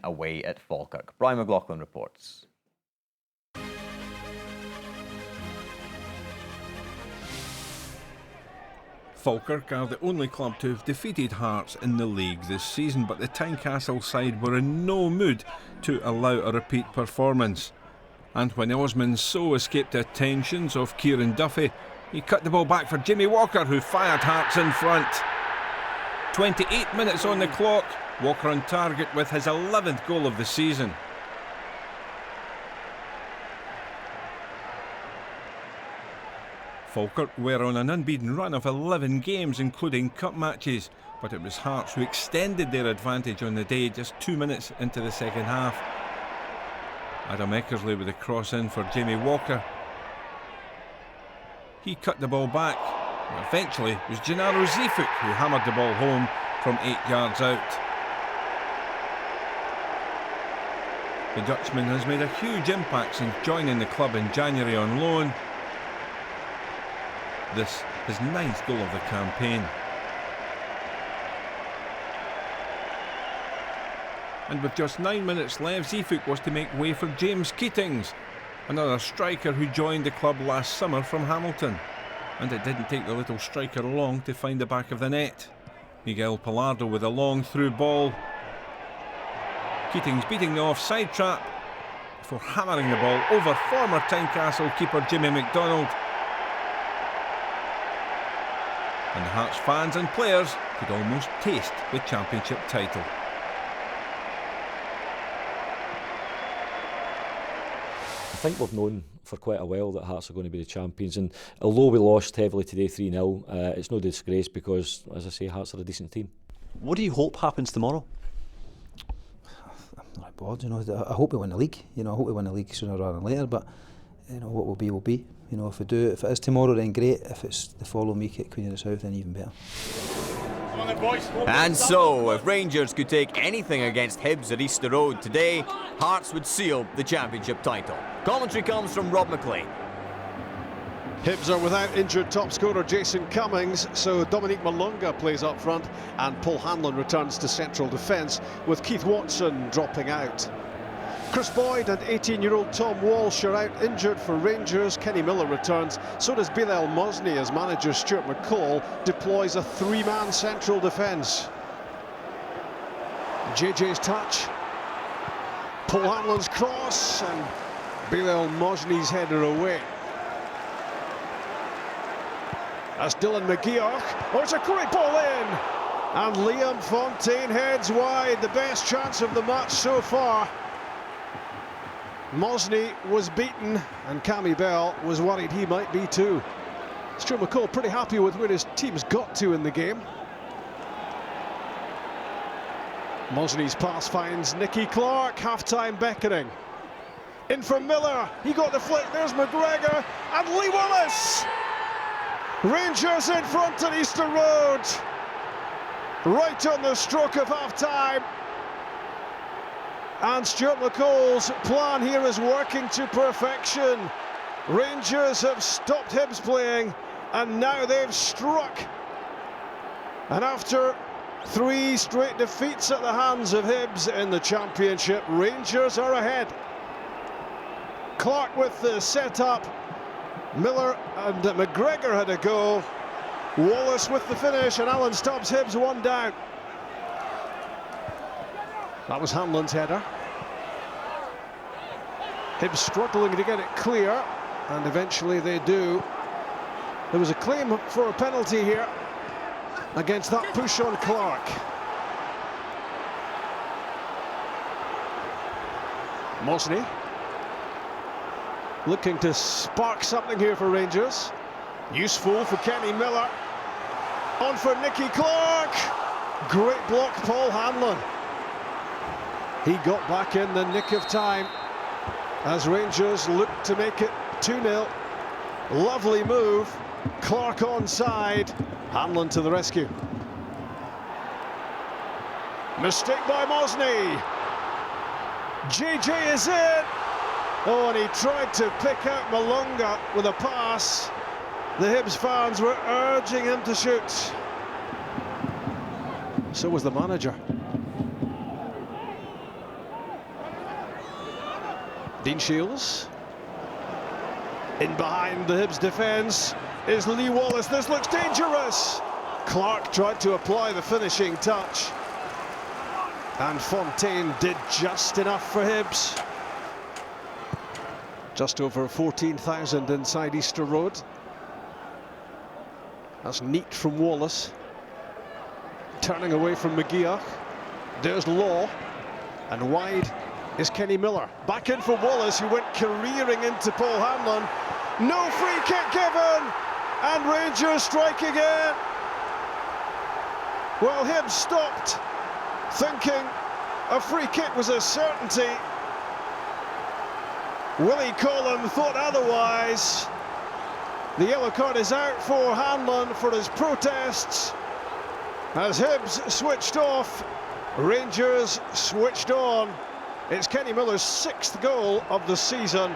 away at Falkirk. Brian McLaughlin reports. Falkirk are the only club to have defeated Hearts in the league this season, but the Tynecastle side were in no mood to allow a repeat performance. And when Osman so escaped the attentions of Kieran Duffy, he cut the ball back for Jimmy Walker, who fired Hearts in front. 28 minutes on the clock, Walker on target with his 11th goal of the season. Falkirk were on an unbeaten run of 11 games, including cup matches, but it was Hearts who extended their advantage on the day just 2 minutes into the second half. Adam Eckersley with a cross in for Jamie Walker. He cut the ball back. Eventually it was Gennaro Zifuk who hammered the ball home from 8 yards out. The Dutchman has made a huge impact since joining the club in January on loan. This his 9th goal of the campaign. And with just 9 minutes left, Zifuk was to make way for James Keatings, another striker who joined the club last summer from Hamilton. And it didn't take the little striker long to find the back of the net. Miguel Pallardo with a long through ball. Keatings beating the offside trap before hammering the ball over former Tynecastle keeper Jimmy McDonald. And the Hearts fans and players could almost taste the championship title. I think we've known for quite a while that Hearts are going to be the champions, and although we lost heavily today 3-0, it's no disgrace because, as I say, Hearts are a decent team. What do you hope happens tomorrow? I'm not bored, I hope we win the league. I hope we win the league sooner rather than later, but what will be will be. If we do, if it is tomorrow, then great. If it's the following week at Queen of the South, then even better. And so, if Rangers could take anything against Hibs at Easter Road today, Hearts would seal the championship title. Commentary comes from Rob McLean. Hibs are without injured top scorer Jason Cummings, so Dominique Malunga plays up front and Paul Hanlon returns to central defence, with Keith Watson dropping out. Chris Boyd and 18-year-old Tom Walsh are out injured for Rangers. Kenny Miller returns, so does Bilal Mosny as manager Stuart McCall deploys a three-man central defence. JJ's touch, Paul Hanlon's cross, and Bilal Mosny's header away. That's Dylan McGeoch. Oh, it's a great ball in! And Liam Fontaine heads wide, the best chance of the match so far. Mosny was beaten, and Cammy Bell was worried he might be too. Stuart McCall pretty happy with where his team's got to in the game. Mosny's pass finds Nicky Clark, half-time beckoning. In from Miller, he got the flick, there's McGregor, and Lee Willis! Rangers in front at Easter Road, right on the stroke of half-time. And Stuart McCall's plan here is working to perfection. Rangers have stopped Hibs playing, and now they've struck. And after 3 straight defeats at the hands of Hibs in the championship, Rangers are ahead. Clark with the setup. Miller and McGregor had a go. Wallace with the finish, and Alan Stubbs. Hibs 1 down. That was Hanlon's header. Hibs struggling to get it clear, and eventually they do. There was a claim for a penalty here against that push on Clark. Mosny looking to spark something here for Rangers. Useful for Kenny Miller. On for Nicky Clark. Great block, Paul Hanlon. He got back in the nick of time as Rangers look to make it 2-0. Lovely move. Clark onside. Hanlon to the rescue. Mistake by Mosny. JJ is in. Oh, and he tried to pick out Malunga with a pass. The Hibs fans were urging him to shoot. So was the manager. Dean Shields. In behind the Hibs defence is Lee Wallace. This looks dangerous. Clark tried to apply the finishing touch. And Fontaine did just enough for Hibs. Just over 14,000 inside Easter Road. That's neat from Wallace. Turning away from McGeoch. There's Law. And wide is Kenny Miller. Back in for Wallace, who went careering into Paul Hanlon. No free kick given! And Rangers strike again. Well, Hibs stopped, thinking a free kick was a certainty. Willie Collum thought otherwise. The yellow card is out for Hanlon for his protests. As Hibs switched off, Rangers switched on. It's Kenny Miller's 6th goal of the season.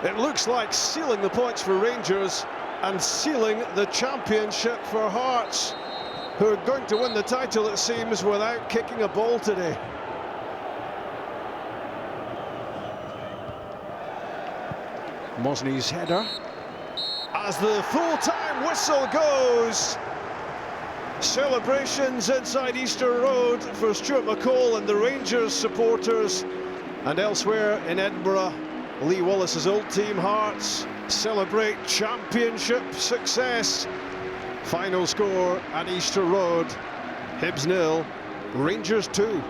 It looks like sealing the points for Rangers and sealing the championship for Hearts, who are going to win the title, it seems, without kicking a ball today. Mosney's header. As the full-time whistle goes, celebrations inside Easter Road for Stuart McCall and the Rangers supporters, and elsewhere in Edinburgh, Lee Wallace's old team Hearts celebrate championship success. Final score at Easter Road, Hibs 0, Rangers 2.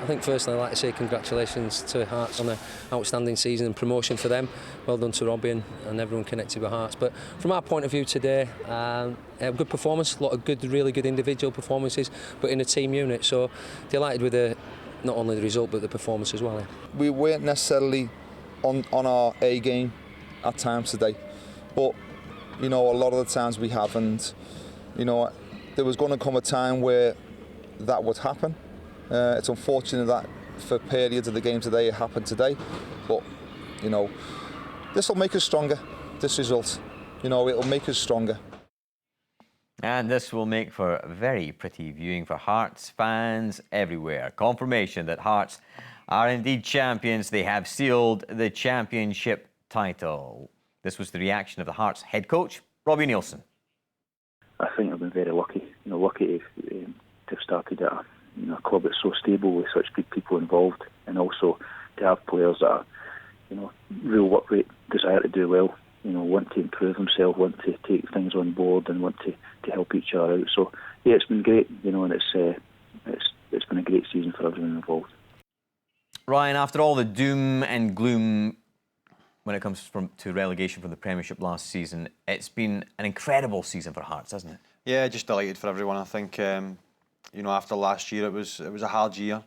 I think firstly I'd like to say congratulations to Hearts on an outstanding season and promotion for them. Well done to Robbie and everyone connected with Hearts. But from our point of view today, a good performance, a lot of really good individual performances, but in a team unit. So delighted with not only the result but the performance as well. We weren't necessarily on our A game at times today, but you know, a lot of the times we have, and you know, there was going to come a time where that would happen. It's unfortunate that for periods of the game today it happened today, but you know, this will make us stronger. This result, you know, it will make us stronger. And this will make for very pretty viewing for Hearts fans everywhere. Confirmation that Hearts are indeed champions. They have sealed the championship title. This was the reaction of the Hearts head coach, Robbie Neilson. I think I've been very lucky. You know, lucky to have started at a club that's so stable with such good people involved, and also to have players that are, you know, real work rate, desire to do well. You know, want to improve themselves, want to take things on board, and want to help each other out. So yeah, it's been great. You know, and it's been a great season for everyone involved. Ryan, after all the doom and gloom when it comes to relegation from the Premiership last season, it's been an incredible season for Hearts, hasn't it? Yeah, just delighted for everyone. I think you know, after last year, it was a hard year.